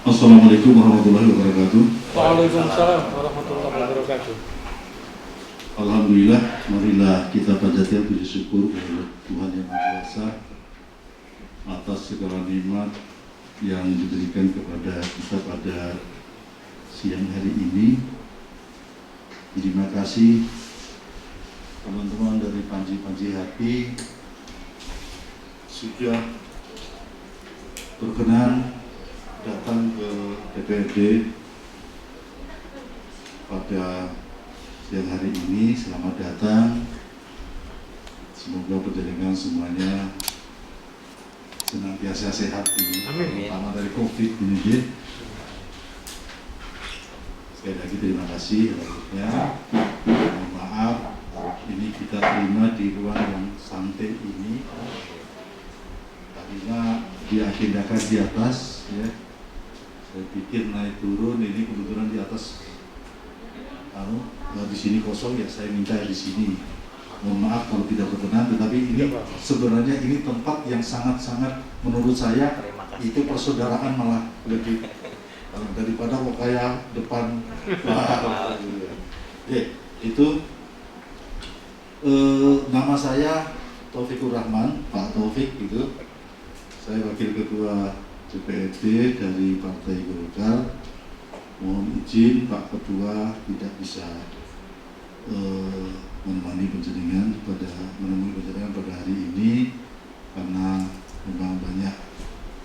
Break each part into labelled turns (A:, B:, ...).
A: Assalamualaikum warahmatullahi wabarakatuh.
B: Waalaikumsalam warahmatullahi wabarakatuh.
A: Alhamdulillah, marilah kita panjatkan puji syukur kepada Tuhan Yang Maha Kuasa atas segala nikmat yang diberikan kepada kita pada siang hari ini. Terima kasih teman-teman dari Panji Hati sudah berkenan datang ke DPRD pada siang hari ini. Selamat datang. Semoga perjalanan semuanya senantiasa sehat ini, terutama dari COVID ini. Sekali lagi terima kasih. Mohon maaf, ini kita terima di ruang yang santai ini. Tadinya diagendakan di atas, ya. Saya pikir naik turun, ini kebetulan di atas. Di sini kosong, ya saya minta di sini. Mohon maaf kalau tidak berkenan, tetapi ini sebenarnya ini tempat yang sangat-sangat menurut saya itu persaudaraan malah lebih daripada kayak depan. Itu nama saya Taufikur Rahman, Pak Taufik gitu. Saya Wakil Ketua DPRD dari Partai Golkar. Mohon izin Pak Ketua tidak bisa menemani penjenengan pada hari ini karena memang banyak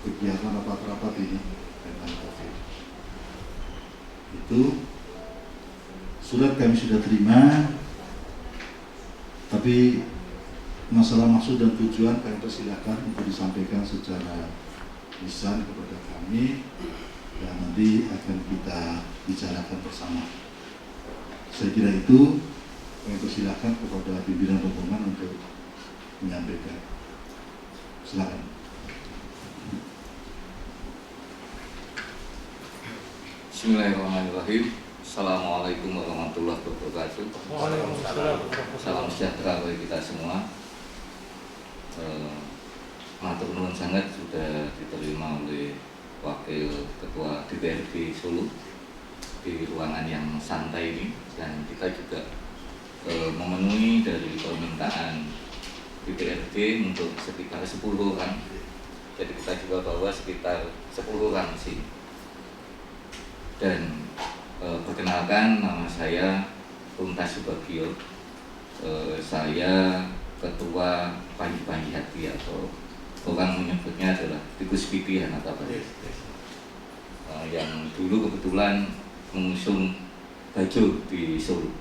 A: kegiatan rapat-rapat ini tentang COVID. Itu surat kami sudah terima, tapi masalah maksud dan tujuan kami persilakan untuk disampaikan secara lisan kepada kami dan nanti akan kita bicarakan bersama. Saya kira itu. Kami persilakan kepada pimpinan rombongan untuk menyampaikan. Silakan.
C: Bismillahirrahmanirrahim. Assalamualaikum warahmatullahi wabarakatuh.
B: Waalaikumsalam.
C: Salam sejahtera bagi kita semua. Matur nuwun sangat sudah diterima oleh Wakil Ketua DPRD Solo di ruangan yang santai ini, dan kita juga memenuhi dari permintaan DPRD untuk sekitar 10 orang. Jadi kita juga bawa sekitar 10 orang sih. Dan perkenalkan, nama saya Tuntas Subagio. Saya Ketua Panji Hati, atau orang menyebutnya adalah Tikus Pipi Hanatabaris, yang dulu kebetulan mengusung Bajo di Solo.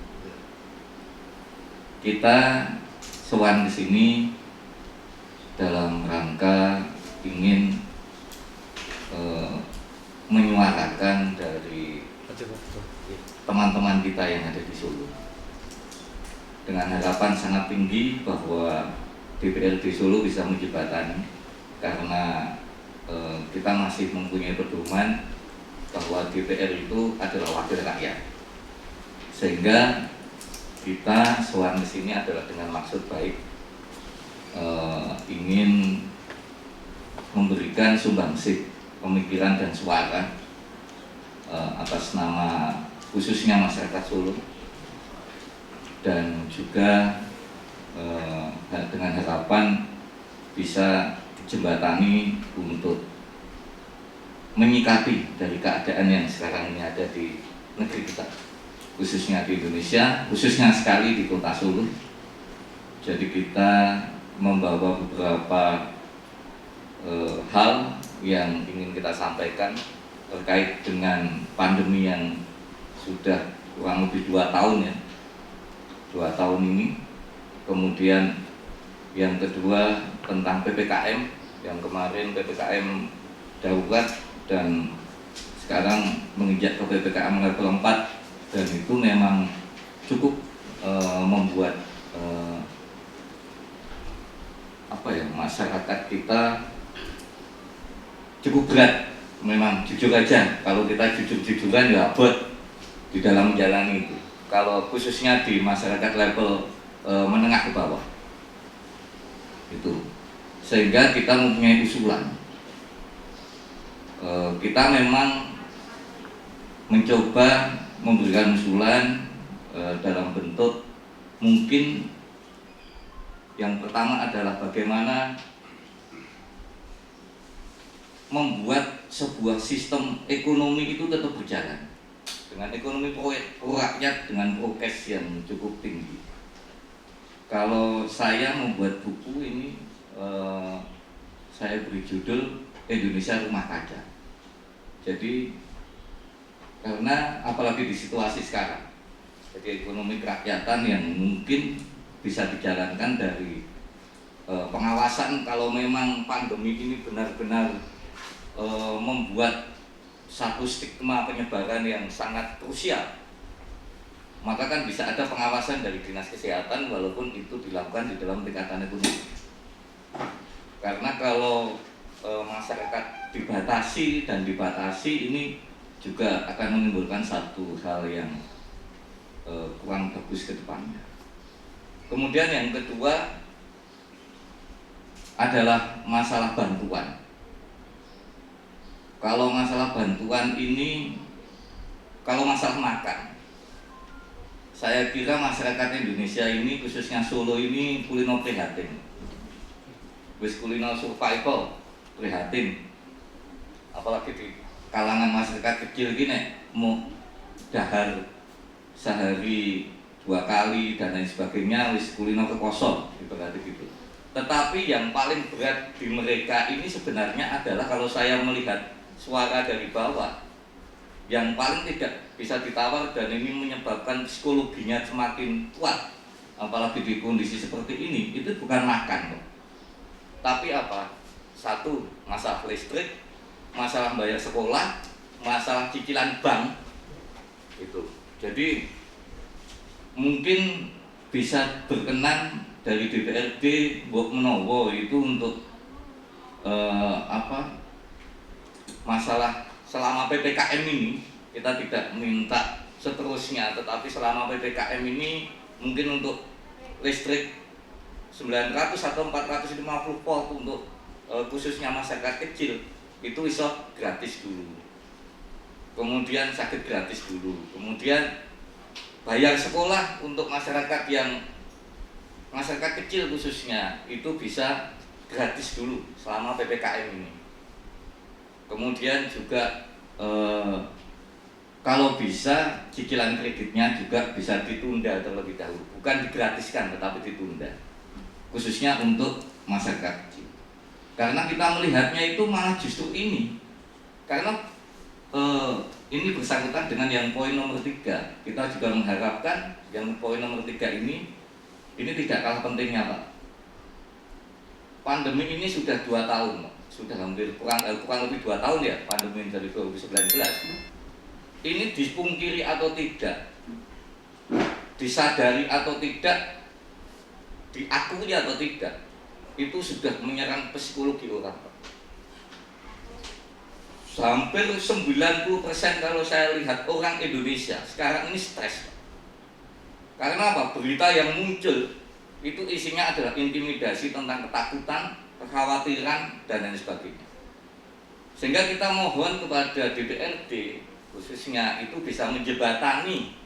C: Kita sowan di sini dalam rangka ingin menyuarakan dari teman-teman kita yang ada di Solo, dengan harapan sangat tinggi bahwa DPRD Solo bisa menjembatani, karena kita masih mempunyai pedoman bahwa DPR itu adalah wakil rakyat, sehingga kita sowan di sini adalah dengan maksud baik, ingin memberikan sumbangsih pemikiran dan suara atas nama khususnya masyarakat Solo, dan juga dengan harapan bisa dijembatani untuk menyikapi dari keadaan yang sekarang ini ada di negeri kita, khususnya di Indonesia, khususnya sekali di kota Solo. Jadi kita membawa beberapa hal yang ingin kita sampaikan terkait dengan pandemi yang sudah kurang lebih 2 tahun ya, 2 tahun ini. Kemudian yang kedua tentang PPKM, yang kemarin PPKM darurat dan sekarang menginjak ke PPKM level 4, dan itu memang cukup membuat masyarakat kita cukup berat. Memang jujur aja, kalau kita jujur-jujuran ya abot di dalam menjalani itu. Kalau khususnya di masyarakat level menengah ke bawah itu, sehingga kita mempunyai usulan. Kita memang mencoba memberikan usulan dalam bentuk mungkin yang pertama adalah bagaimana membuat sebuah sistem ekonomi itu tetap berjalan dengan ekonomi rakyat dengan prokes yang cukup tinggi. Kalau saya membuat buku ini, saya beri judul Indonesia Rumah Kaca. Jadi karena apalagi di situasi sekarang, jadi ekonomi kerakyatan yang mungkin bisa dijalankan dari pengawasan. Kalau memang pandemi ini benar-benar membuat satu stigma penyebaran yang sangat krusial, maka kan bisa ada pengawasan dari Dinas Kesehatan walaupun itu dilakukan di dalam tingkatan ekonomi. Karena kalau masyarakat dibatasi ini juga akan menimbulkan satu hal yang kurang bagus ke depannya. Kemudian yang kedua adalah masalah bantuan. Kalau masalah bantuan ini, kalau masalah makan, saya kira masyarakat Indonesia ini khususnya Solo ini kulino prihatin. Wis kulino survival prihatin. Apalagi di kalangan masyarakat kecil gini mau dahar sehari 2 kali dan lain sebagainya, wis kulino kekosong berarti gitu. Tetapi yang paling berat di mereka ini sebenarnya adalah kalau saya melihat suara dari bawah yang paling tidak bisa ditawar dan ini menyebabkan psikologinya semakin kuat, apalagi di kondisi seperti ini, itu bukan makan tapi apa? Satu, masalah listrik, masalah bayar sekolah, masalah cicilan bank itu. Jadi mungkin bisa berkenan dari DPRD Mbok Menowo itu untuk masalah selama PPKM ini kita tidak minta seterusnya, tetapi selama PPKM ini mungkin untuk listrik 900 atau 450 volt untuk khususnya masyarakat kecil itu bisa gratis dulu, kemudian sakit gratis dulu, kemudian bayar sekolah untuk masyarakat kecil khususnya itu bisa gratis dulu selama PPKM ini. Kemudian juga kalau bisa cicilan kreditnya juga bisa ditunda terlebih dahulu, bukan digratiskan tetapi ditunda, khususnya untuk masyarakat kecil. Karena kita melihatnya itu malah justru ini, karena ini bersangkutan dengan yang poin nomor 3. Kita juga mengharapkan yang poin nomor 3 ini tidak kalah pentingnya, Pak. Pandemi ini sudah 2 tahun, Pak. Sudah hampir kurang lebih 2 tahun ya pandemi dari 2019. Ini dipungkiri atau tidak, disadari atau tidak, diakui atau tidak, itu sudah menyerang psikologi orang, Pak. Hampir 90% kalau saya lihat orang Indonesia sekarang ini stres, Pak. Karena apa? Berita yang muncul itu isinya adalah intimidasi tentang ketakutan, kekhawatiran, dan lain sebagainya. Sehingga kita mohon kepada DPRD khususnya itu bisa menjembatani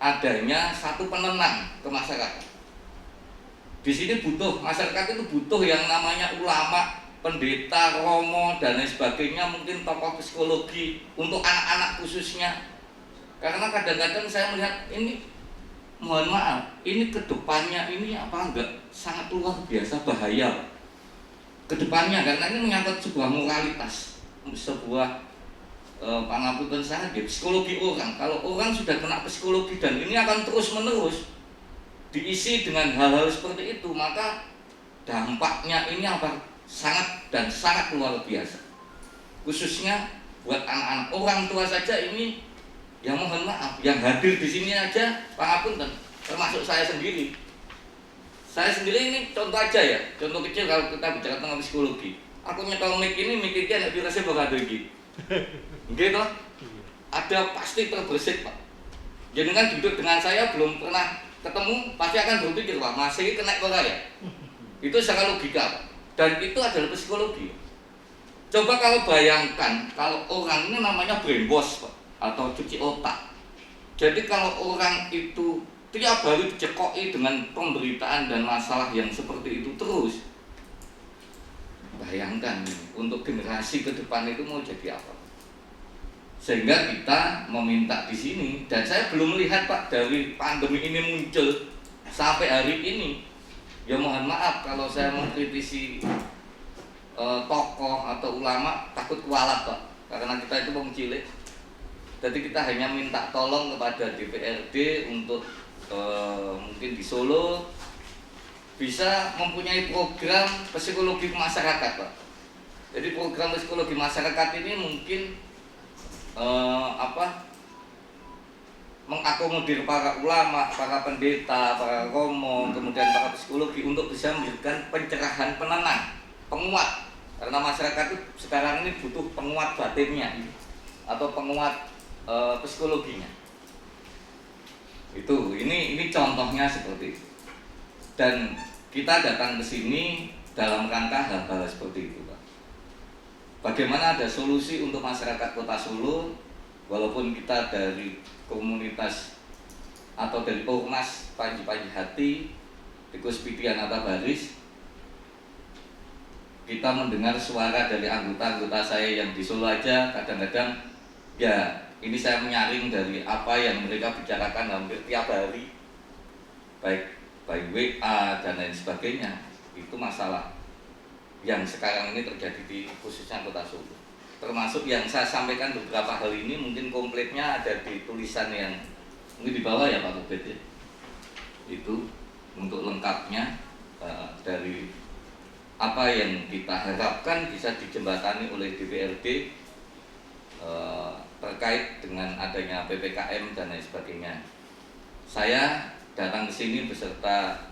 C: adanya satu penenang ke masyarakat. Di sini masyarakat itu butuh yang namanya ulama, pendeta, romo, dan lain sebagainya, mungkin tokoh psikologi untuk anak-anak khususnya. Karena kadang-kadang saya melihat ini, mohon maaf, ini kedepannya ini enggak sangat luar biasa bahaya kedepannya, karena ini menyangkut sebuah moralitas, sebuah pangapunten saya psikologi orang. Kalau orang sudah kena psikologi dan ini akan terus menerus diisi dengan hal-hal seperti itu, maka dampaknya ini sangat luar biasa, khususnya buat anak-anak. Orang tua saja ini, yang mohon maaf, yang hadir di sini aja pangapunten, termasuk saya sendiri. Saya sendiri ini contoh aja ya, contoh kecil kalau kita bicara tentang psikologi. Aku nyetel mic ini, mikirnya nggak dirasa bakal gitu. Gitu, ada pasti terbersih, Pak. Jadi kan duduk dengan saya belum pernah ketemu, pasti akan berpikir, Pak, masih kena kok ya. Itu secara logika, Pak. Dan itu adalah psikologi. Coba kalau bayangkan, kalau orang ini namanya brainwash Pak, atau cuci otak. Jadi kalau orang itu tiap hari dicekoi dengan pemberitaan dan masalah yang seperti itu terus, bayangkan untuk generasi ke depan itu mau jadi apa? Sehingga kita meminta di sini, dan saya belum melihat Pak dari pandemi ini muncul sampai hari ini. Ya mohon maaf kalau saya mengkritisi tokoh atau ulama, takut kualat Pak, karena kita itu wong cilik. Jadi kita hanya minta tolong kepada DPRD untuk mungkin di Solo bisa mempunyai program psikologi masyarakat Pak. Jadi program psikologi masyarakat ini mungkin mengakomodir para ulama, para pendeta, para romo, kemudian para psikologi untuk bisa memberikan pencerahan, penenang, penguat. Karena masyarakat itu sekarang ini butuh penguat batinnya atau penguat psikologinya. Ini contohnya seperti itu. Dan kita datang ke sini dalam rangka hal-hal seperti itu, Pak. Bagaimana ada solusi untuk masyarakat Kota Solo, walaupun kita dari komunitas atau dari Ormas Panji Hati, Tikus Pitian atau Baris, kita mendengar suara dari anggota-anggota saya yang di Solo aja kadang-kadang ya ini saya menyaring dari apa yang mereka bicarakan hampir tiap hari, baik WA dan lain sebagainya. Itu masalah yang sekarang ini terjadi di khususnya Kota Solo. Termasuk yang saya sampaikan beberapa hal ini mungkin komplitnya ada di tulisan yang mungkin di bawah ya Pak Kubet ya. Itu untuk lengkapnya dari apa yang kita harapkan bisa dijembatani oleh DPRD terkait dengan adanya PPKM dan lain sebagainya. Saya datang ke sini beserta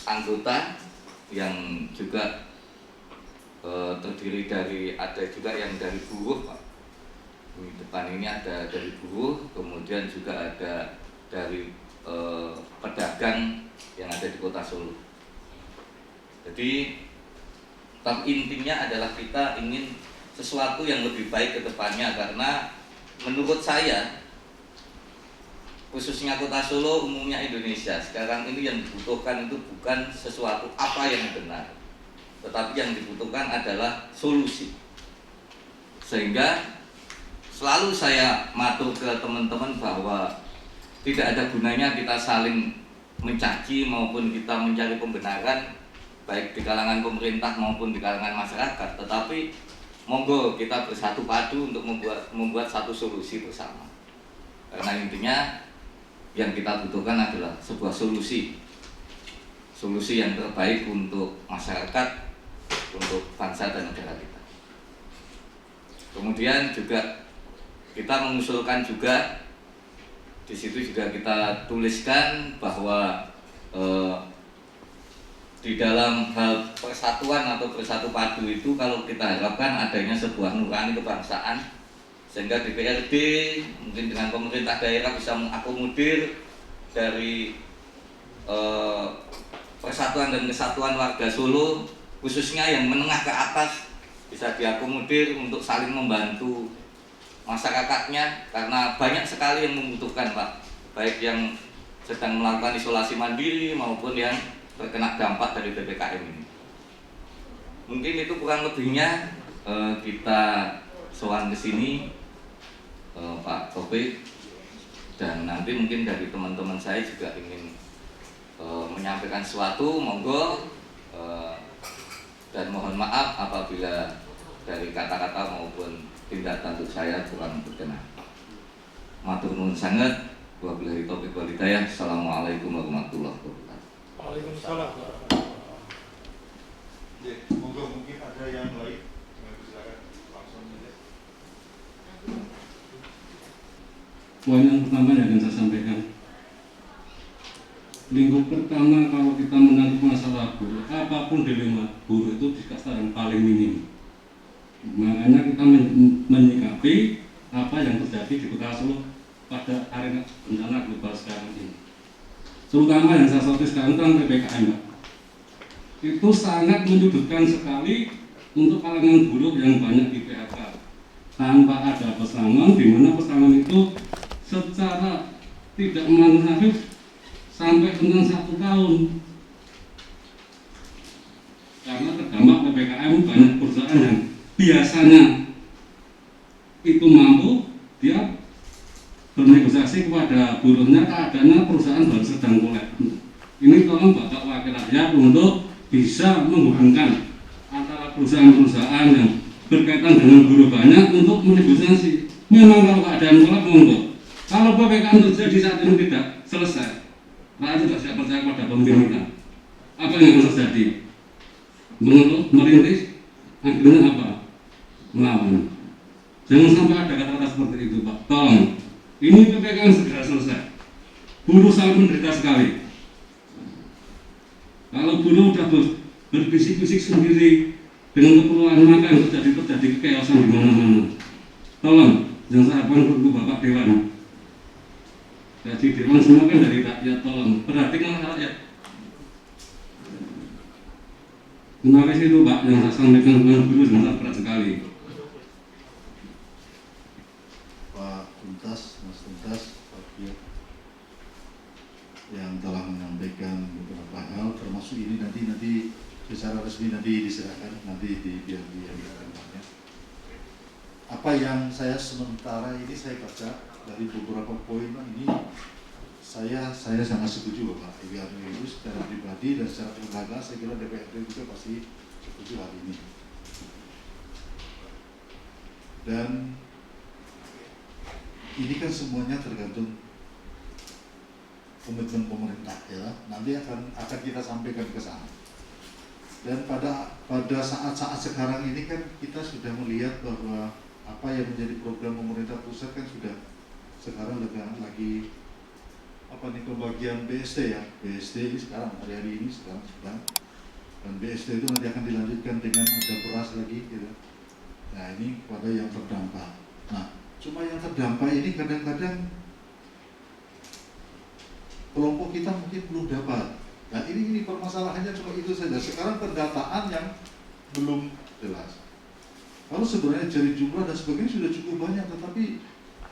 C: anggota yang juga terdiri dari, ada juga yang dari buruh Pak. Di depan ini ada dari buruh, kemudian juga ada dari pedagang yang ada di Kota Solo. Jadi intinya adalah kita ingin sesuatu yang lebih baik ke depannya, karena menurut saya khususnya Kota Solo, umumnya Indonesia sekarang ini yang dibutuhkan itu bukan sesuatu apa yang benar, tetapi yang dibutuhkan adalah solusi. Sehingga selalu saya matur ke teman-teman bahwa tidak ada gunanya kita saling mencaci maupun kita mencari pembenaran baik di kalangan pemerintah maupun di kalangan masyarakat, tetapi monggo kita bersatu padu untuk membuat satu solusi bersama. Karena intinya yang kita butuhkan adalah sebuah solusi yang terbaik untuk masyarakat, untuk bangsa dan negara kita. Kemudian juga kita mengusulkan juga di situ juga kita tuliskan bahwa di dalam hal persatuan atau bersatu padu itu kalau kita harapkan adanya sebuah nurani kebangsaan, sehingga DPRD mungkin dengan pemerintah daerah bisa mengakomodir dari persatuan dan kesatuan warga Solo, khususnya yang menengah ke atas, bisa diakomodir untuk saling membantu masyarakatnya, karena banyak sekali yang membutuhkan Pak, baik yang sedang melakukan isolasi mandiri maupun yang terkena dampak dari PPKM ini. Mungkin itu kurang lebihnya kita sowan ke sini Pak Topik, dan nanti mungkin dari teman-teman saya juga ingin menyampaikan sesuatu, monggo, dan mohon maaf apabila dari kata-kata maupun tindak tanduk saya kurang berkenan. Matur nuwun sangat. Wabillahi taufiq wal hidayah. Assalamualaikum warahmatullahi wabarakatuh.
B: Waalaikumsalam.
A: Ya, monggo mungkin ada yang lain. Silakan langsung saja.
D: Poin yang pertama yang akan saya sampaikan, lingkup pertama kalau kita menanggapi masalah buruh, apapun dilema buruh itu dikasih yang paling minim. Makanya kita menyikapi apa yang terjadi di Kota Solo pada arena bencana global sekarang ini. Terutama yang saya soroti sekarang kan PPKM, Pak. Itu sangat menyudutkan sekali untuk kalangan buruh yang banyak di PHK tanpa ada pesangon, di mana pesangon itu secara tidak manufaktur sampai dengan 1 tahun. Karena terdampak PPKM banyak perusahaan yang biasanya itu mampu, dia bernegosiasi kepada buruhnya, keadaannya perusahaan baru sedang kolap. Ini tolong Bapak Wakil Rakyat untuk bisa menghubungkan antara perusahaan-perusahaan yang berkaitan dengan buruh banyak untuk menegosiasi. Memang kalau keadaan kolap monggo. Kalau PPKM terjadi saat ini tidak selesai, rakyat tidak siap percaya pada pemerintah. Apa yang akan terjadi? Mengeluh, merintis, akhirnya apa? Melawan. Jangan sampai ada kata-kata seperti itu, Pak. Tolong. Ini PPKM segera selesai. Buruh sangat menderita sekali. Kalau buruh sudah berbisik-bisik sendiri dengan keperluan, maka yang terjadi kekeosan di mana-mana. Tolong, yang saya harapkan untuk Bapak Dewan. Jadi Dewan semua kan dari rakyat, tolong perhatikan rakyat. Terima kasih itu Pak yang saya sampaikan dengan buruh sangat berat sekali.
A: Pak Tuntas, Mas Tuntas, Pak Pir, yang telah menyampaikan beberapa hal, termasuk ini nanti secara resmi nanti diserahkan, nanti biar tempatnya. Apa yang saya sementara ini saya baca dari beberapa poin ini, saya sangat setuju Bapak Ibu secara pribadi dan secara lembaga. Saya kira DPRD juga pasti setuju hal ini. Dan ini kan semuanya tergantung komitmen pemerintah, ya. Nanti akan kita sampaikan ke sana. Dan pada saat-saat sekarang ini kan kita sudah melihat bahwa apa yang menjadi program pemerintah pusat kan sudah sekarang lagi pembagian BST ya. BST ini sekarang hari ini sedang, dan BST itu nanti akan dilanjutkan dengan ada beras lagi gitu. Nah ini pada yang terdampak. Nah cuma yang terdampak ini kadang-kadang kelompok kita mungkin belum dapat. Nah ini permasalahannya cuma itu saja. Sekarang pendataan yang belum jelas. Kalau sebenarnya dari jumlah dan sebagainya sudah cukup banyak, tetapi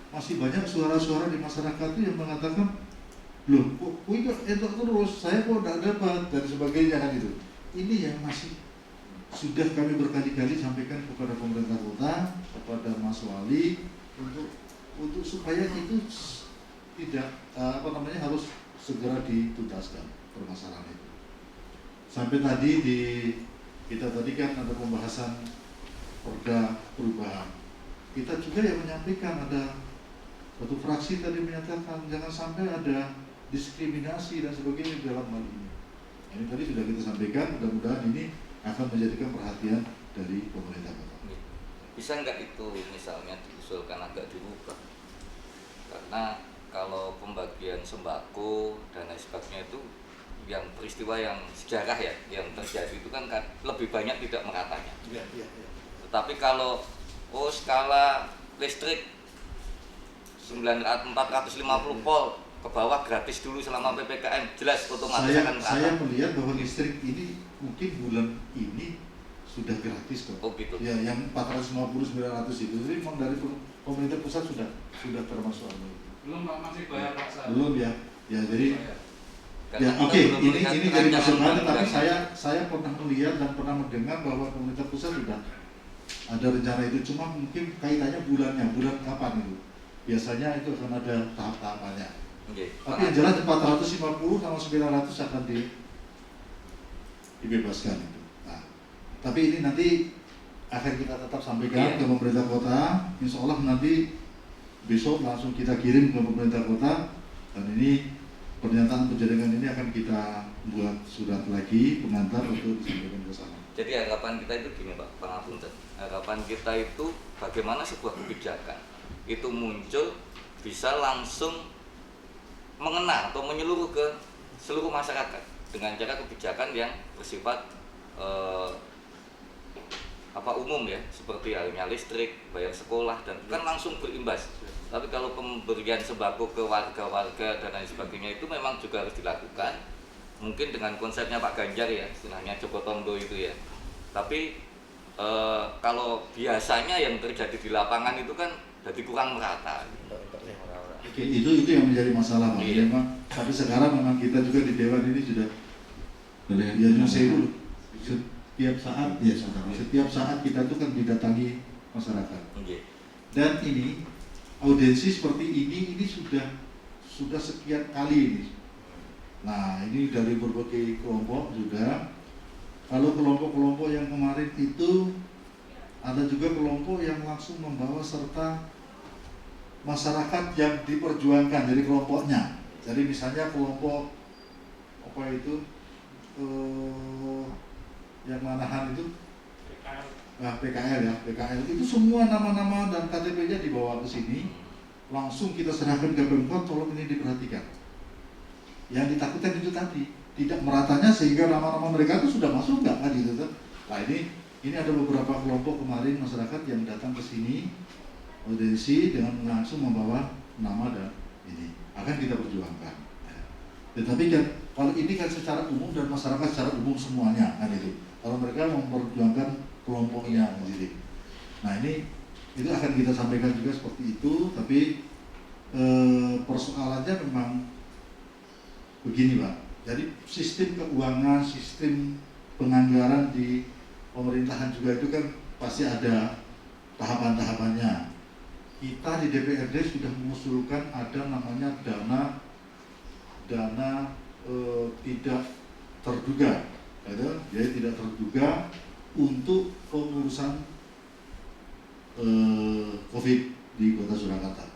A: masih banyak suara-suara di masyarakat itu yang mengatakan, loh, kok itu terus, saya kok tidak dapat dan sebagainya kan itu. Ini yang masih sudah kami berkali-kali sampaikan kepada pemerintah kota, kepada Mas Wali untuk supaya itu tidak harus segera dituntaskan permasalahan itu. Sampai tadi kita tadi kan ada pembahasan Perda perubahan. Kita juga yang menyampaikan, ada satu fraksi tadi menyatakan jangan sampai ada diskriminasi dan sebagainya dalam hal ini. Ini tadi sudah kita sampaikan, mudah-mudahan ini akan menjadikan perhatian dari pemerintah kota.
C: Bisa nggak itu misalnya diusulkan agak dirubah? Karena kalau pembagian sembako dan lain sebagainya itu yang peristiwa yang sejarah ya yang terjadi itu kan lebih banyak tidak meratanya.
A: Ya.
C: Tetapi kalau skala listrik 450 volt ke bawah gratis dulu selama PPKM, jelas otomatis akan merata.
A: Saya melihat bahwa listrik ini mungkin bulan ini sudah gratis kok.
C: Oh gitu.
A: Ya, yang 450 900 itu jadi memang dari pemerintah pusat sudah termasuk itu.
D: Belum Pak, masih bayar paksa.
A: Belum ya. Ya jadi
C: Karena
A: ya oke, ini jadi
C: rancangan
A: masukan, tapi
C: undang-undang.
A: saya pernah melihat dan pernah mendengar bahwa pemerintah pusat sudah ada rencana itu, cuma mungkin kaitannya bulan kapan itu. Biasanya itu akan ada tahap-tahapannya.
C: Okay.
A: Tapi yang jelas 450 sama 900 akan dibebaskan itu. Nah, tapi ini nanti akan kita tetap sampaikan ke pemerintah kota. Insya Allah nanti besok langsung kita kirim ke pemerintah kota, dan ini pernyataan penjaringan ini akan kita buat surat lagi pengantar untuk disampaikan ke sana.
C: Jadi harapan kita itu gini Pak Pangapunten. Harapan kita itu bagaimana sebuah kebijakan itu muncul bisa langsung mengena atau menyeluruh ke seluruh masyarakat dengan cara kebijakan yang bersifat umum ya, seperti halnya listrik, bayar sekolah, dan kan langsung berimbas. Tapi kalau pemberian sembako ke warga-warga dan lain sebagainya itu memang juga harus dilakukan, mungkin dengan konsepnya Pak Ganjar ya, istilahnya Joko Tondo itu ya. Tapi kalau biasanya yang terjadi di lapangan itu kan jadi kurang merata.
A: Oke, itu yang menjadi masalah Pak.
C: Iya.
A: Memang tapi sekarang memang kita juga di Dewan ini sudah ya saya dulu setiap saat kita tuh kan didatangi masyarakat.
C: Oke.
A: Dan ini audiensi seperti ini sudah sekian kali ini. Nah, ini dari berbagai kelompok juga. Kalau kelompok-kelompok yang kemarin itu ada juga kelompok yang langsung membawa serta masyarakat yang diperjuangkan dari kelompoknya. Jadi misalnya kelompok apa itu yang Manahan itu PKL ya, PKL itu semua nama-nama dan KTP-nya dibawa ke sini, langsung kita serahkan ke Pemkot, tolong ini diperhatikan. Yang ditakutkan itu tadi, tidak meratanya sehingga nama-nama mereka itu sudah masuk nggak kan gitu tuh. Nah ini ada beberapa kelompok kemarin masyarakat yang datang ke sini audiensi dengan langsung membawa nama dan ini akan kita perjuangkan. Tetapi kan kalau ini kan secara umum dan masyarakat secara umum semuanya kan itu. Kalau mereka memperjuangkan kelompoknya sendiri. Nah itu akan kita sampaikan juga seperti itu. Tapi persoalannya memang begini Pak. Jadi sistem keuangan, sistem penganggaran di pemerintahan juga itu kan pasti ada tahapan-tahapannya. Kita di DPRD sudah mengusulkan ada namanya dana tidak terduga, jadi tidak terduga untuk pengurusan COVID di Kota Surakarta.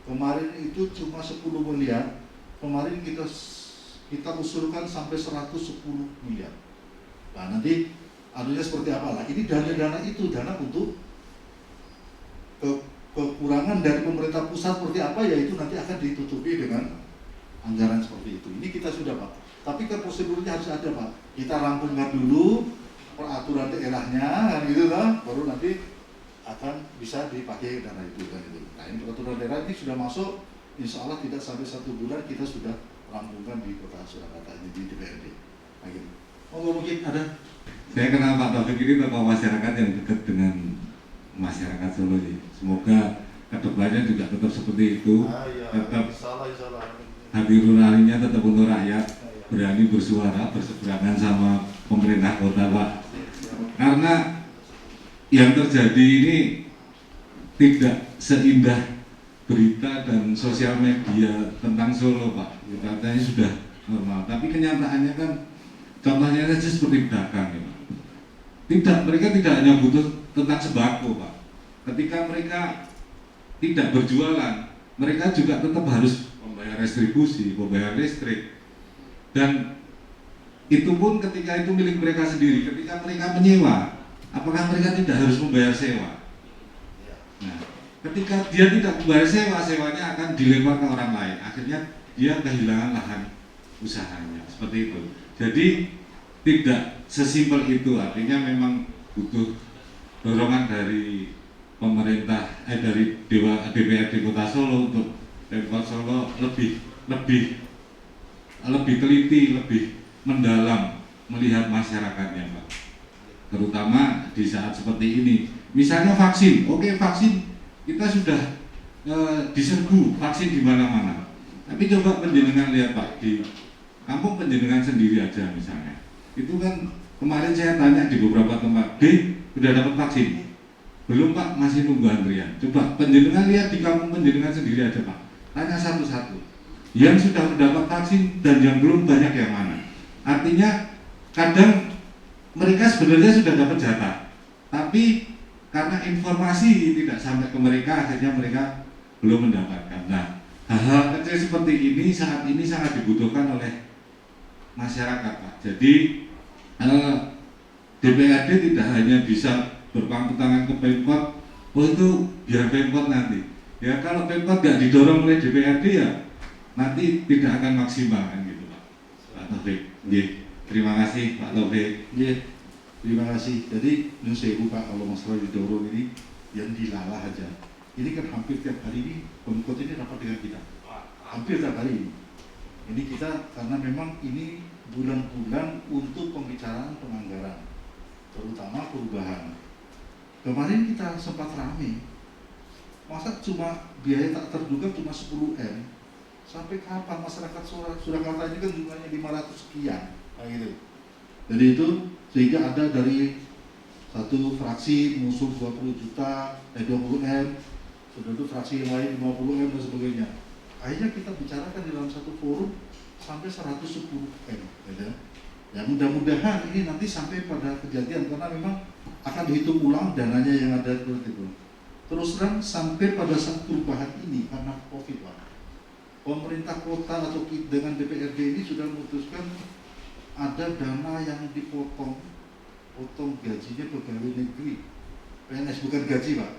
A: Kemarin itu cuma 10 miliar. Kemarin kita usulkan sampai 110 miliar. Nah nanti anunya seperti apa lah? Ini dana itu dana untuk kekurangan dari pemerintah pusat seperti apa ya itu nanti akan ditutupi dengan anggaran seperti itu. Ini kita sudah Pak. Tapi kan prosedurnya harus ada Pak. Kita rampungkan dulu peraturan daerahnya kan gitu lah, baru nanti akan bisa dipakai dana itu kan itu. Nah ini peraturan daerah ini sudah masuk, insya Allah tidak sampai 1 bulan kita sudah rampungkan di Kota Surakarta ini di DPRD. Nah, gitu. Mungkin ada.
E: Saya kenal Pak Taufik ini tokoh masyarakat yang dekat dengan masyarakat Solo sih. Semoga kedepannya juga tetap seperti itu, tetap hati nuraninya tetap untuk rakyat, berani bersuara, berseberangan sama pemerintah kota Pak. Karena yang terjadi ini tidak seindah berita dan sosial media tentang Solo Pak. Katanya sudah normal, tapi kenyataannya kan contohnya saja seperti pedagang ya Pak. Mereka tidak hanya butuh tentang sembako Pak. Ketika mereka tidak berjualan, mereka juga tetap harus membayar retribusi, membayar listrik. Dan itu pun ketika itu milik mereka sendiri. Ketika mereka menyewa, apakah mereka tidak harus membayar sewa? Nah, ketika dia tidak membayar sewa, sewanya akan dilempar ke orang lain. Akhirnya dia kehilangan lahan usahanya. Seperti itu. Jadi tidak sesimpel itu. Artinya memang butuh dorongan dari pemerintah, dari DPRD Kota Solo untuk Pemkot Solo lebih teliti, lebih mendalam melihat masyarakatnya Pak. Terutama di saat seperti ini. Misalnya vaksin, oke vaksin kita sudah diserbu vaksin di mana-mana. Tapi coba penjenengan lihat Pak di kampung penjenengan sendiri aja misalnya. Itu kan kemarin saya tanya di beberapa tempat, sudah dapat vaksin? Belum Pak, masih nunggu antrian. Coba penjenengan lihat di kampung penjenengan sendiri aja Pak. Tanya satu-satu. Yang sudah mendapat vaksin dan yang belum banyak yang mana. Artinya kadang mereka sebenarnya sudah dapat jatah, tapi karena informasi tidak sampai ke mereka, akhirnya mereka belum mendapatkan. Nah, hal-hal kecil seperti ini saat ini sangat dibutuhkan oleh masyarakat Pak. Jadi DPRD tidak hanya bisa berpangku tangan ke Pemkot, oh itu biar Pemkot nanti. Ya kalau Pemkot nggak didorong oleh DPRD ya nanti tidak akan maksimal kan gitu Pak Taufik. Terima kasih Pak Taufik.
A: Terima kasih. Jadi Nusewu Pak, kalau masalah didorong ini yang dilalah aja. Ini kan hampir tiap hari ini Pemkot ini rapat dengan kita. Hampir tiap hari ini. Ini kita karena memang ini bulan-bulan untuk pembicaraan penganggaran, terutama perubahan. kemarin kita sempat rame, masa cuma biaya tak terduga cuma 10M, sampai kapan masyarakat Surakarta ini kan jumlahnya 500 sekian, nah gitu. Jadi itu sehingga ada dari satu fraksi mengusul 20M, sudah itu fraksi yang lain 50M dan sebagainya. Akhirnya kita bicarakan di dalam satu forum sampai 110M, gitu. Ya mudah-mudahan ini nanti sampai pada kejadian, karena memang akan dihitung ulang dananya yang ada seperti itu. Terus terang sampai pada saat perubahan ini karena COVID, Pak, pemerintah kota atau dengan DPRD ini sudah memutuskan ada dana yang potong gajinya pegawai negeri PNS, bukan gaji, Pak,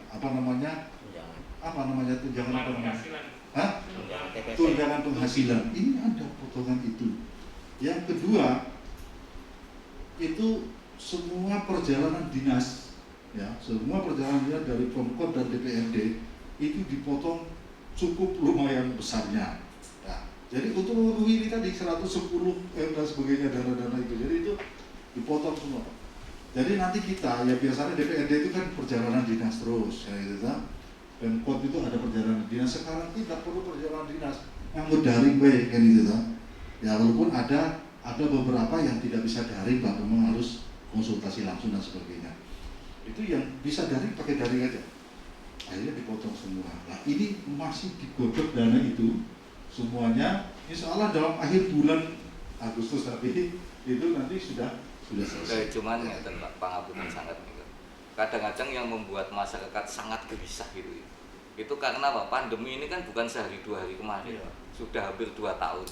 A: tunjangan tunjangan penghasilan. Ini ada potongan itu. Yang kedua, itu semua perjalanan dinas, ya, semua perjalanan dinas dari Pemkot dan DPRD itu dipotong cukup lumayan besarnya. Nah, jadi untuk memenuhi ini tadi 110M dan sebagainya, dana-dana itu, jadi itu dipotong semua. Jadi nanti kita, ya biasanya DPRD itu kan perjalanan dinas terus, ya gitu kan. Pemkot itu ada perjalanan dinas, sekarang tidak perlu perjalanan dinas, yang daring baik kan gitu kan. Ya walaupun ada beberapa yang tidak bisa daring, Pak, memang harus konsultasi langsung dan sebagainya. Itu yang bisa daring pakai daring aja. Akhirnya dipotong semua. Nah ini masih digodok dana itu semuanya, insya Allah dalam akhir bulan Agustus nanti itu nanti sudah selesai.
C: Cuman ya pangapunten sangat gitu. Kadang-kadang yang membuat masyarakat sangat gelisah gitu ya. Itu karena apa? Pandemi ini kan bukan sehari 2 hari kemarin, sudah hampir 2 tahun.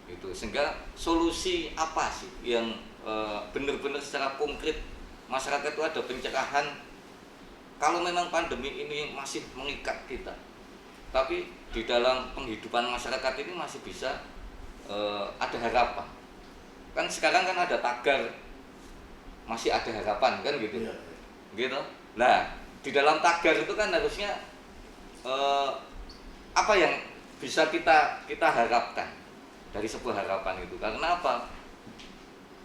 C: Itu sehingga solusi apa sih yang benar-benar secara konkret masyarakat itu ada pencerahan kalau memang pandemi ini masih mengikat kita, tapi di dalam penghidupan masyarakat ini masih bisa ada harapan. Kan sekarang kan ada tagar masih ada harapan kan gitu, gitu. Nah di dalam tagar itu kan harusnya apa yang bisa kita harapkan dari sebuah harapan itu? Karena apa?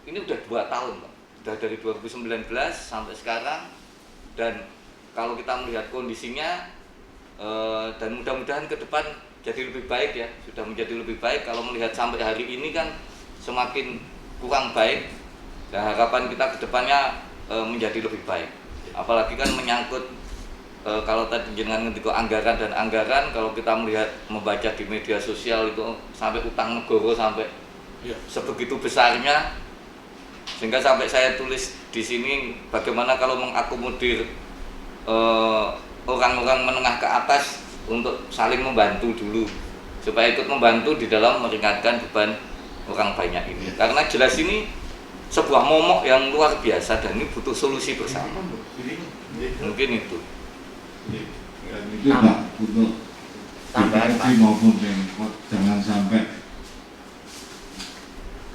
C: Ini udah 2 tahun, Pak. Udah dari 2019 sampai sekarang, dan kalau kita melihat kondisinya dan mudah-mudahan ke depan jadi lebih baik ya, sudah menjadi lebih baik. Kalau melihat sampai hari ini kan semakin kurang baik, dan harapan kita ke depannya menjadi lebih baik. Apalagi kan menyangkut kalau tadi jenengan ngendika anggaran dan anggaran, kalau kita melihat membaca di media sosial itu sampai utang negara sampai sebegitu besarnya, sehingga sampai saya tulis di sini bagaimana kalau mengakomodir orang-orang menengah ke atas untuk saling membantu dulu, supaya ikut membantu di dalam meringankan beban orang banyak ini. Karena jelas ini sebuah momok yang luar biasa dan ini butuh solusi bersama. Mungkin itu.
E: Itu Pak, untuk DPRD maupun Pemkot jangan sampai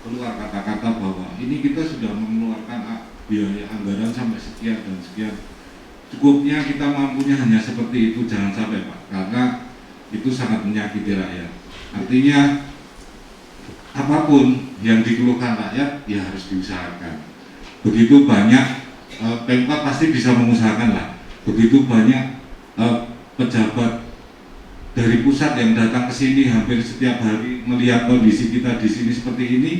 E: keluar kata-kata bahwa ini kita sudah mengeluarkan biaya anggaran sampai sekian dan sekian, cukupnya kita mampunya hanya seperti itu. Jangan sampai, Pak, karena itu sangat menyakiti rakyat. Artinya apapun yang dikeluhkan rakyat ya harus diusahakan. Begitu banyak Pemkot pasti bisa mengusahakan lah. Begitu banyak pejabat dari pusat yang datang ke sini hampir setiap hari melihat kondisi kita di sini seperti ini,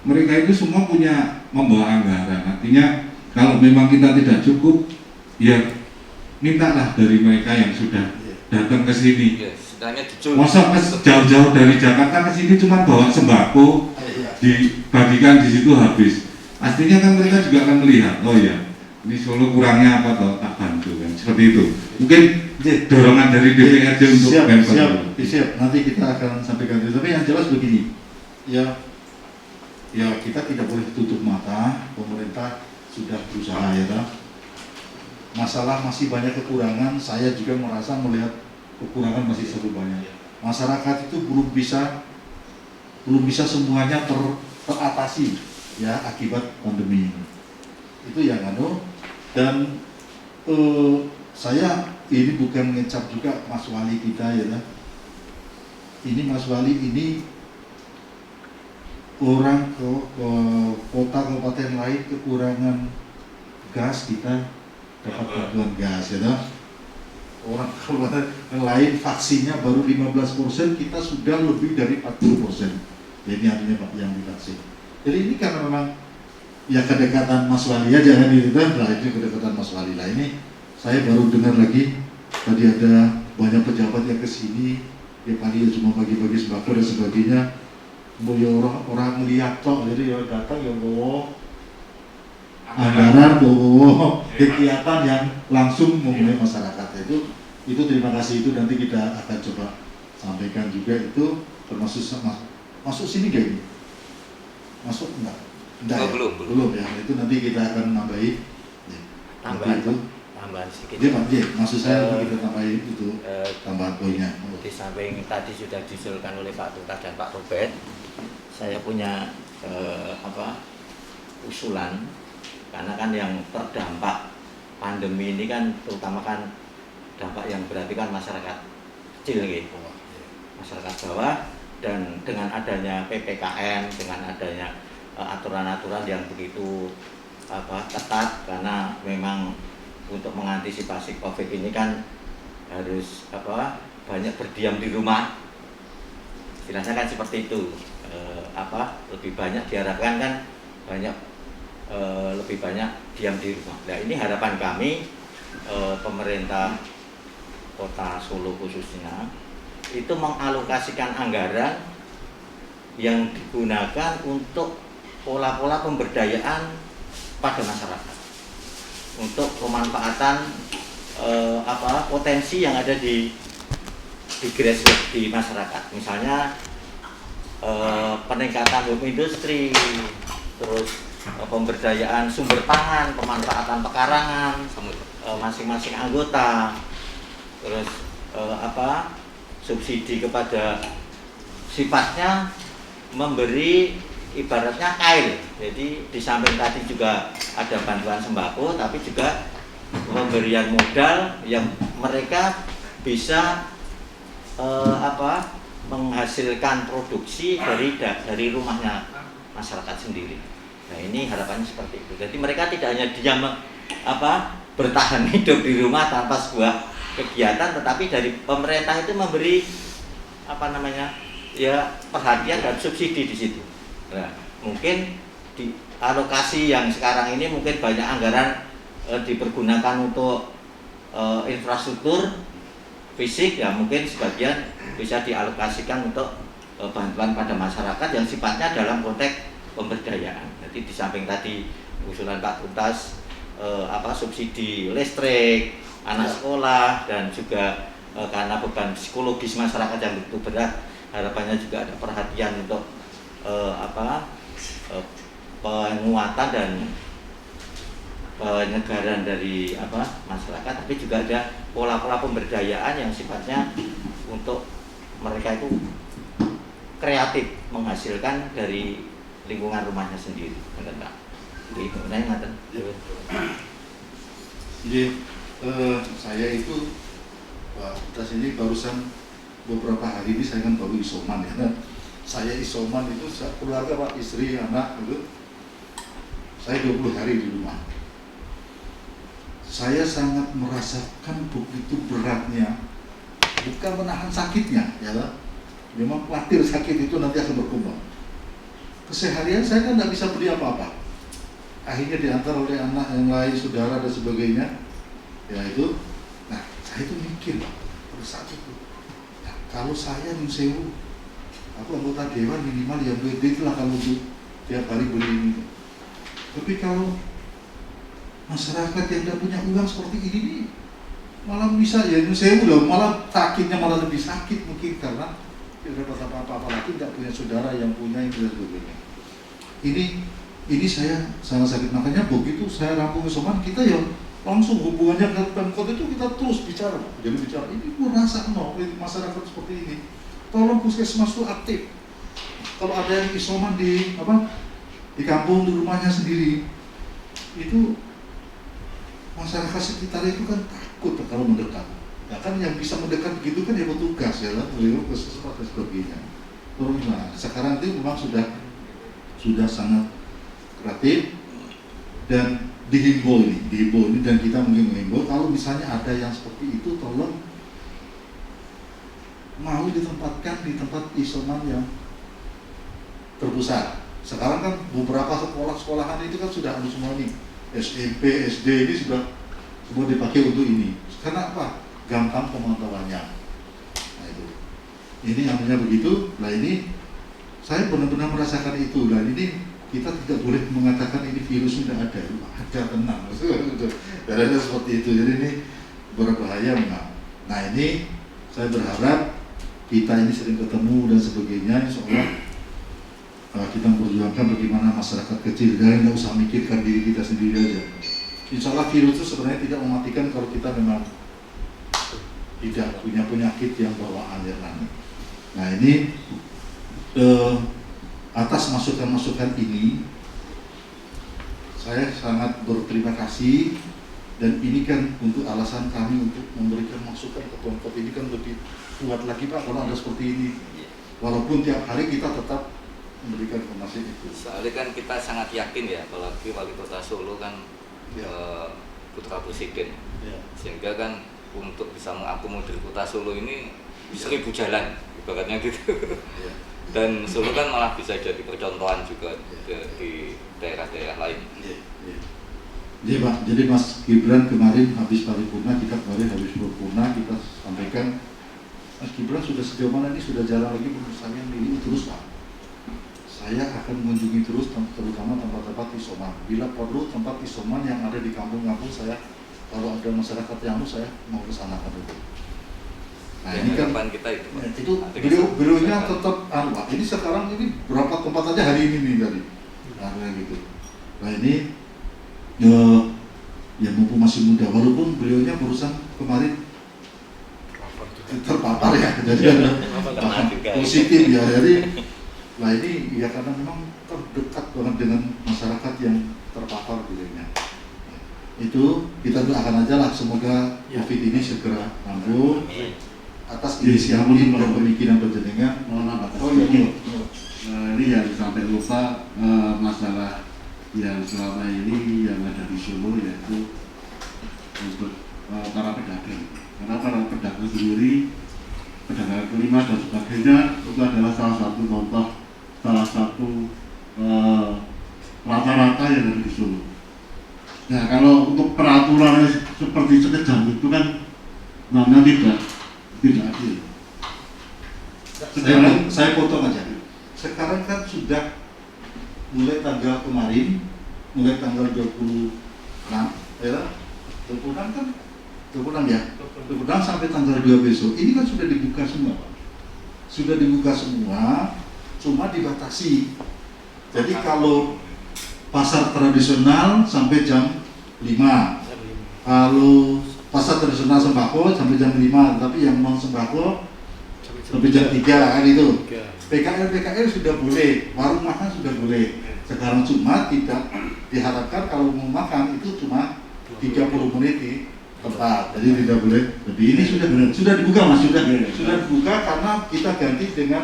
E: mereka itu semua punya membawa anggaran. Artinya kalau memang kita tidak cukup, ya mintalah dari mereka yang sudah datang ke sini. Masa jauh-jauh dari Jakarta ke sini cuma bawa sembako dibagikan di situ habis. Pastinya kan mereka juga akan melihat, oh ya, ini Solo kurangnya apa toh, tak bantu kan, seperti itu. Mungkin dorongan dari DPRD untuk
A: siap. Nanti kita akan sampaikan itu. Tapi yang jelas begini, ya kita tidak boleh tutup mata. Pemerintah sudah berusaha ya, kan? Masalah masih banyak kekurangan. Saya juga merasa melihat kekurangan masih cukup banyak. Masyarakat itu belum bisa semuanya teratasi ya akibat pandemi ini. Itu yang dan saya ini bukan ngecap juga Mas Wali kita ya. Ini Mas Wali ini orang ke kota kabupaten lain kekurangan gas kita dapat bantuan gas ya toh. Orang kalau yang lain vaksinnya baru 15%, kita sudah lebih dari 40%. Jadi artinya Pak yang divaksin. Jadi ini karena memang ya kedekatan Mas Wali aja kan itu kan, nah itu kedekatan Mas Wali lah. Ini saya baru dengar lagi tadi ada banyak pejabat yang kesini, ya tadi ya cuma bagi-bagi sembako dan sebagainya. Ya orang melihat toh, jadi ya datang ya bawa anggaran, bawa kegiatan yang langsung memulai masyarakat. Itu terima kasih, itu nanti kita akan coba sampaikan juga, itu termasuk masuk sini gak ini? Masuk enggak? Enggak
C: Oh,
A: ya? Belum ya, itu nanti kita akan nambahin ya.
F: Tambahan sedikit.
A: Dia Pak, maksud saya kita tambahin itu tambahan poinnya.
F: Di samping tadi sudah diusulkan oleh Pak Tuntas dan Pak Robert, saya punya usulan, karena kan yang terdampak pandemi ini kan terutama kan dampak yang berarti kan masyarakat kecil gitu, masyarakat bawah, dan dengan adanya PPKM, dengan adanya aturan-aturan yang begitu ketat, karena memang untuk mengantisipasi COVID ini kan harus banyak berdiam di rumah, istilahnya kan seperti itu. Lebih banyak diharapkan kan banyak lebih banyak diam di rumah. Nah ini harapan kami, pemerintah Kota Solo khususnya itu mengalokasikan anggaran yang digunakan untuk pola-pola pemberdayaan pada masyarakat, untuk pemanfaatan potensi yang ada di grassroots di masyarakat, misalnya peningkatan home industri, terus pemberdayaan sumber pangan, pemanfaatan pekarangan masing-masing anggota, terus subsidi kepada sifatnya memberi ibaratnya kail. Jadi di samping tadi juga ada bantuan sembako, tapi juga pemberian modal yang mereka bisa menghasilkan produksi dari rumahnya masyarakat sendiri. Nah ini harapannya seperti itu. Jadi mereka tidak hanya diam bertahan hidup di rumah tanpa sebuah kegiatan, tetapi dari pemerintah itu memberi perhatian dan subsidi di situ. Nah, mungkin di alokasi yang sekarang ini mungkin banyak anggaran dipergunakan untuk infrastruktur fisik, ya mungkin sebagian bisa dialokasikan untuk bantuan pada masyarakat yang sifatnya dalam konteks pemberdayaan. Jadi di samping tadi usulan Pak Tuntas subsidi listrik, anak sekolah, dan juga karena beban psikologis masyarakat yang begitu berat, harapannya juga ada perhatian untuk penguatan dan penyegaran dari masyarakat, tapi juga ada pola-pola pemberdayaan yang sifatnya untuk mereka itu kreatif menghasilkan dari lingkungan rumahnya sendiri. Benar Pak? Itu ngaten.
A: Jadi saya itu Pak Tuntas ini barusan beberapa hari ini saya kan baru isoman ya. Saya isoman itu keluarga Pak, istri, anak itu. Saya 20 hari di rumah. Saya sangat merasakan begitu beratnya, bukan menahan sakitnya, ya lah. Memang khawatir sakit itu nanti akan berkembang. Keseharian saya kan tidak bisa beli apa-apa. Akhirnya diantar oleh anak yang lain, saudara dan sebagainya. Ya itu, nah saya itu mikir pada saat itu, nah, kalau saya nyun sewu, aku anggota dewan minimal ya duit lah kalau tiap hari beli ini. Tapi kalau masyarakat yang tidak punya uang seperti ini nih, malah bisa ya nyun sewu loh, malah sakitnya malah lebih sakit mungkin karena tidak dapat apa-apa, apalagi tidak punya saudara yang punya itu dan sebagainya. Ini saya sangat sakit, makanya begitu saya rampung isoman, kita ya langsung hubungannya ke Pemkot itu kita terus bicara, jadi bicara ini gue rasa masyarakat seperti ini, tolong puskesmas itu aktif. Kalau ada yang isoman di kampung di rumahnya sendiri, itu masyarakat sekitar itu kan takut kalau mendekat. Nah kan yang bisa mendekat begitu kan ya petugas ya lah, beliau puskesmas dan sebagainya. Terus sekarang itu memang sudah sangat kreatif, dan dihimbau ini dan kita mungkin menghimbau kalau misalnya ada yang seperti itu tolong mau ditempatkan di tempat isoman yang terpusat. Sekarang kan beberapa sekolah-sekolahan itu kan sudah ada semua nih, SMP, SD ini sudah semua dipakai untuk ini. Karena apa? Gampang pemantauannya. Nah itu. Ini namanya begitu. Nah ini saya benar-benar merasakan itu. Nah ini kita tidak boleh mengatakan ini virus tidak ada. Ada, tenang. Ada seperti itu. Jadi ini berbahaya memang. Nah ini saya berharap kita ini sering ketemu dan sebagainya. Insya Allah kita memperjuangkan bagaimana masyarakat kecil dan tidak usah mikirkan diri kita sendiri aja. Insya Allah virus itu sebenarnya tidak mematikan kalau kita memang tidak punya penyakit yang bawaan ya. Nah ini atas masukan-masukan ini saya sangat berterima kasih, dan ini kan untuk alasan kami untuk memberikan masukan ke kelompok ini kan lebih kuat lagi Pak kalau ada seperti ini, walaupun tiap hari kita tetap memberikan informasi itu.
C: Soalnya kan kita sangat yakin ya, apalagi Wali Kota Solo kan putra presiden, sehingga kan untuk bisa mengakomodir Kota Solo ini 1000 jalan ibaratnya gitu. Dan Solo kan malah bisa jadi percontohan juga di daerah-daerah lain.
A: Iya Pak, jadi Mas Gibran kemarin habis paripurna, kita sampaikan Mas Gibran sudah sejauh mana ini, sudah jalan lagi menurut saya ini terus Pak. Saya akan mengunjungi terus terutama tempat-tempat isoman. Bila perlu tempat isoman yang ada di kampung-kampung, saya kalau ada masyarakat yang saya mau ke sana kan itu. Nah ini kan
C: kita itu
A: beliaunya tetap Pak. Ini sekarang ini berapa tempat aja hari ini nih tadi. Nah gitu. Nah ini ya mumpung masih muda, walaupun beliaunya barusan kemarin terpapar ya, jadi ada positif ya. Jadi nah ini ya karena memang terdekat banget dengan masyarakat yang terpapar beliaunya. Itu kita doakan aja lah, semoga COVID ini segera kambuh. Atas inisiatif dan pemikiran berjenengan.
E: Ini yang sampai lupa masalah yang selama ini yang ada di Solo, yaitu untuk para pedagang. Karena para pedagang sendiri, pedagang kelima dan sebagainya itu adalah salah satu contoh, salah satu rata-rata yang ada di Solo. Nah kalau untuk peraturan seperti sekejam itu kan namanya tidak adil.
A: Saya potong aja. Sekarang kan sudah mulai tanggal kemarin, mulai tanggal 26 ya, 26 kan? 26 ya? 26 sampai tanggal 2 besok. Ini kan sudah dibuka semua Pak. Sudah dibuka semua, cuma dibatasi. Jadi kalau pasar tradisional sampai jam 5, kalau pasar tradisional sembako sampai jam 5, tapi yang non sembako sampai jam 3 kan itu. PKL sudah boleh, warung makan sudah boleh. Sekarang cuma tidak diharapkan kalau mau makan itu cuma 30 menit di tempat, jadi tidak boleh lebih. Ini sudah dibuka Mas, sudah dibuka karena kita ganti dengan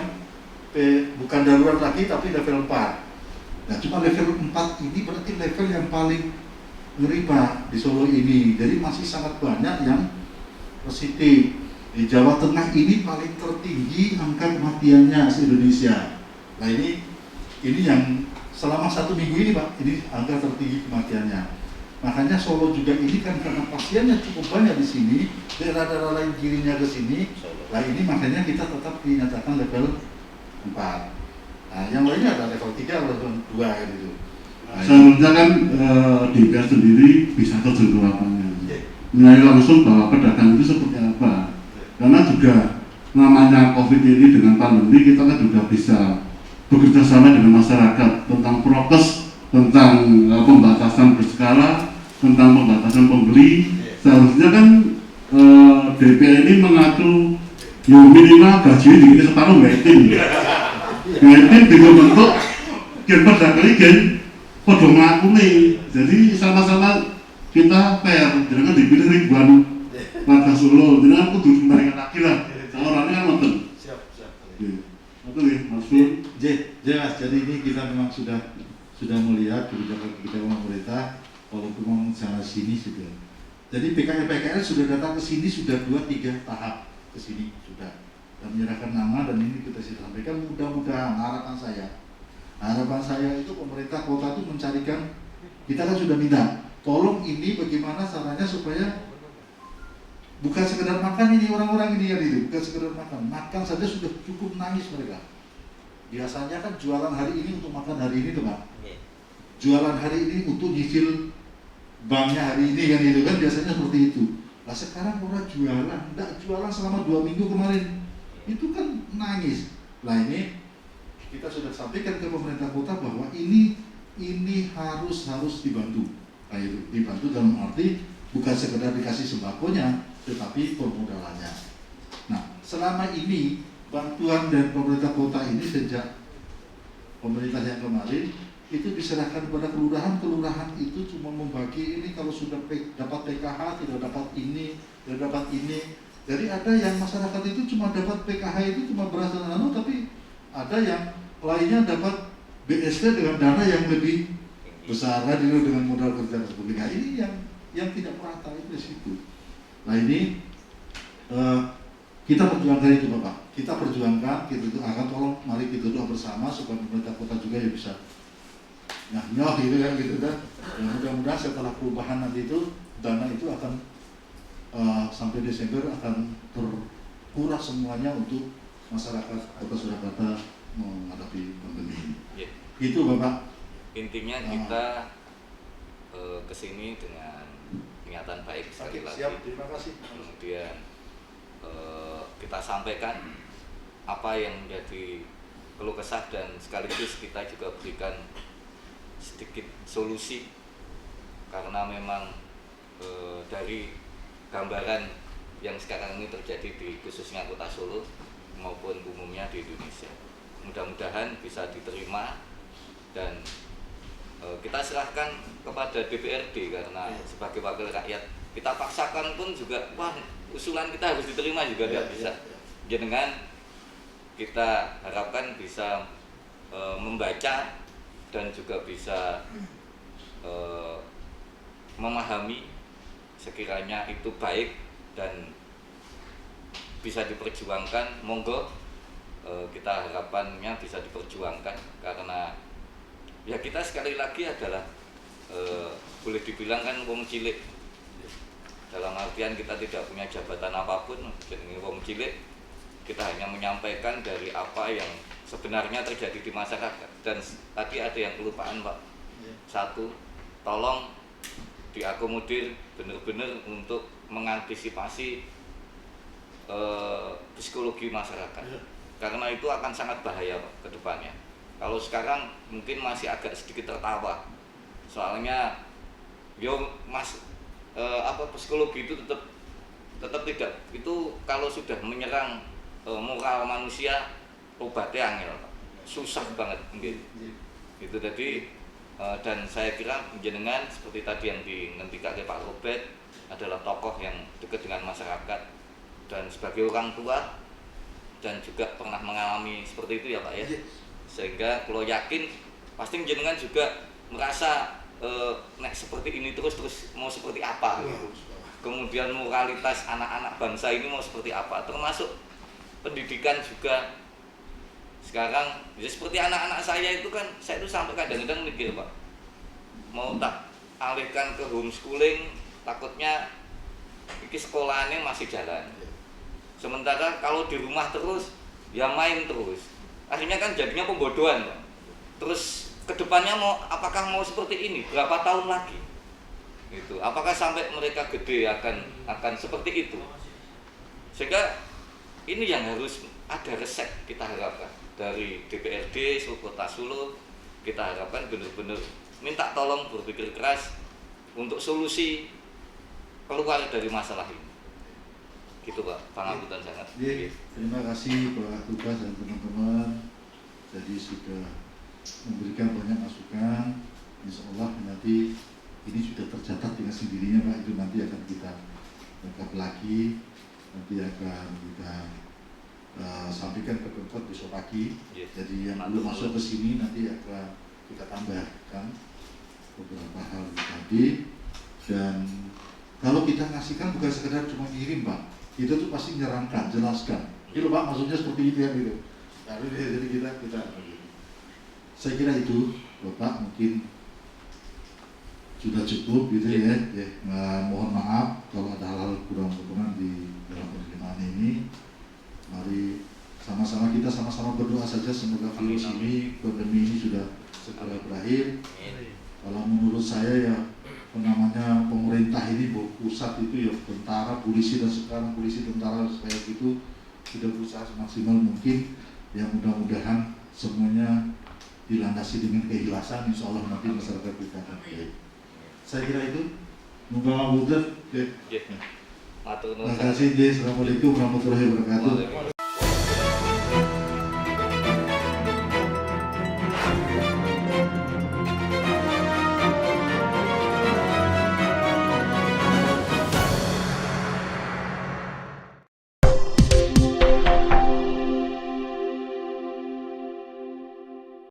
A: bukan darurat lagi tapi level 4. Nah cuma level 4 ini berarti level yang paling ngeri Pak di Solo ini, jadi masih sangat banyak yang positif. Di Jawa Tengah ini paling tertinggi angka kematiannya se-Indonesia. Nah ini yang selama 1 minggu ini Pak, ini angka tertinggi kematiannya. Makanya Solo juga ini kan karena pasiennya cukup banyak di sini, daerah-daerah lain kirinya ke sini. Nah ini makanya kita tetap dinyatakan level 4. Nah yang lainnya ada level 3, level 2 gitu.
E: Seharusnya kan DPR sendiri bisa terjun ke lapangan, menilai langsung bahwa pedagang itu seperti apa. Karena juga namanya COVID ini dengan pandemi, kita kan juga bisa bekerja sama dengan masyarakat tentang prokes, tentang pembatasan berskala, tentang pembatasan pembeli. Seharusnya kan DPR ini mengatur yang minimal gajinya di separuh ngaitin dengan bentuk gen pedagang gen podo ngakuni. Jadi sama-sama kita fair, jangan dipilih ribuan warga Solo, jangan kudu mereka lagi lah. Orangnya kan nonton.
A: Siap.
E: Betul ya, maksud.
A: Mas, jadi ini kita memang sudah melihat kebijakan pemerintah, walaupun memang sana sini sudah. Jadi PKL sudah datang ke sini sudah 2-3 tahap ke sini sudah dan menyerahkan nama, dan ini kita sampaikan mudah-mudahan harapan saya itu pemerintah kota itu mencarikan, kita kan sudah minta tolong ini bagaimana caranya supaya bukan sekedar makan ini orang-orang ini, bukan sekedar makan saja sudah cukup nangis mereka. Biasanya kan jualan hari ini untuk makan hari ini tuh Pak, jualan hari ini untuk nyicil banknya hari ini kan, itu kan biasanya seperti itu. Nah sekarang orang enggak jualan selama 2 minggu kemarin, itu kan nangis. Nah ini kita sudah sampaikan ke pemerintah kota bahwa ini harus dibantu. Nah itu dibantu dalam arti bukan sekedar dikasih sembakonya, tetapi permodalannya. Nah selama ini bantuan dari pemerintah kota ini sejak pemerintah yang kemarin itu diserahkan kepada kelurahan itu cuma membagi ini, kalau sudah dapat PKH tidak dapat ini, tidak dapat ini. Jadi ada yang masyarakat itu cuma dapat PKH itu cuma beras dan tapi ada yang lainnya dapat BST dengan dana yang lebih besar dengan modal kerja tersebut. Nah ini yang tidak merata itu di situ. Nah ini kita perjuangkan itu Bapak, kita perjuangkan, kita akan tolong, mari kita doa bersama supaya pemerintah kota juga ya bisa nyoh gitu kan. Dan mudah-mudahan setelah perubahan nanti itu dana itu akan sampai Desember akan terkuras semuanya untuk masyarakat Kota Surakarta menghadapi pandemi ini.
C: Yeah.
A: Itu Bapak.
C: Intinya kita kesini dengan niatan baik sekali lagi.
A: Siap, terima kasih.
C: Kemudian kita sampaikan apa yang menjadi keluh kesah dan sekaligus kita juga berikan sedikit solusi, karena memang dari gambaran yang sekarang ini terjadi di khususnya Kota Solo maupun umumnya di Indonesia, mudah-mudahan bisa diterima dan kita serahkan kepada DPRD, karena sebagai wakil rakyat kita paksakan pun juga usulan kita harus diterima juga tidak bisa. Dengan kita harapkan bisa membaca dan juga bisa memahami sekiranya itu baik dan bisa diperjuangkan, monggo kita harapannya bisa diperjuangkan, karena ya kita sekali lagi adalah boleh dibilang kan wong cilik, dalam artian kita tidak punya jabatan apapun, jadi wong cilik, kita hanya menyampaikan dari apa yang sebenarnya terjadi di masyarakat. Dan tadi ada yang kelupaan Pak, satu, tolong diakomodir benar-benar untuk mengantisipasi psikologi masyarakat, karena itu akan sangat bahaya Pak ke depannya. Kalau sekarang mungkin masih agak sedikit tertawa, soalnya psikologi itu tetap tidak, itu kalau sudah menyerang moral manusia obatnya angel, susah banget gitu. Itu tadi dan saya kira jenengan seperti tadi yang dingentikake Pak Robert adalah tokoh yang dekat dengan masyarakat dan sebagai orang tua dan juga pernah mengalami seperti itu ya Pak ya. Sehingga kalau yakin pasti jenengan juga merasa nek seperti ini terus mau seperti apa gitu. Kemudian moralitas anak-anak bangsa ini mau seperti apa, termasuk pendidikan juga. Sekarang ya seperti anak-anak saya itu kan, saya itu sampai kadang-kadang mikir Pak, mau tak alihkan ke homeschooling, takutnya ini sekolahannya masih jalan. Sementara kalau di rumah terus ya main terus, akhirnya kan jadinya pembodohan Pak. Terus kedepannya apakah mau seperti ini berapa tahun lagi gitu, apakah sampai mereka gede akan seperti itu. Sehingga ini yang harus ada resep kita harapkan dari DPRD Kota Solo. Kita harapkan benar-benar minta tolong berpikir keras untuk solusi keluar dari masalah ini. Gitu Pak, pangapunten sangat.
A: Terima kasih Pak Tugas dan teman-teman. Jadi sudah memberikan banyak masukan. Insya Allah nanti ini sudah tercatat dengan sendirinya Pak. Itu nanti akan kita lengkap lagi. Nanti akan kita sampaikan ke Pemkot besok pagi. Jadi yang belum masuk ke sini nanti akan kita tambahkan beberapa hal tadi. Dan kalau kita ngasihkan bukan sekedar cuma kirim Pak, kita tuh pasti nyerangkan, jelaskan. Gitu Pak, maksudnya seperti itu ya gitu. Nah, jadi kita saya kira itu Bapak mungkin sudah cukup gitu ya. Mohon maaf kalau ada hal-hal kurang berkenan di dalam penerimaan ini. Mari sama-sama kita sama-sama berdoa saja semoga virus ini, pandemi ini sudah segera berakhir. Kalau menurut saya ya namanya pemerintah ini pusat itu ya tentara, polisi, dan sekarang polisi, tentara kayak gitu sudah berusaha semaksimal mungkin. Ya mudah-mudahan semuanya dilandasi dengan keikhlasan, insya Allah nanti masyarakat kita akan baik. Saya kira itu. Terima kasih. Assalamualaikum warahmatullahi wabarakatuh.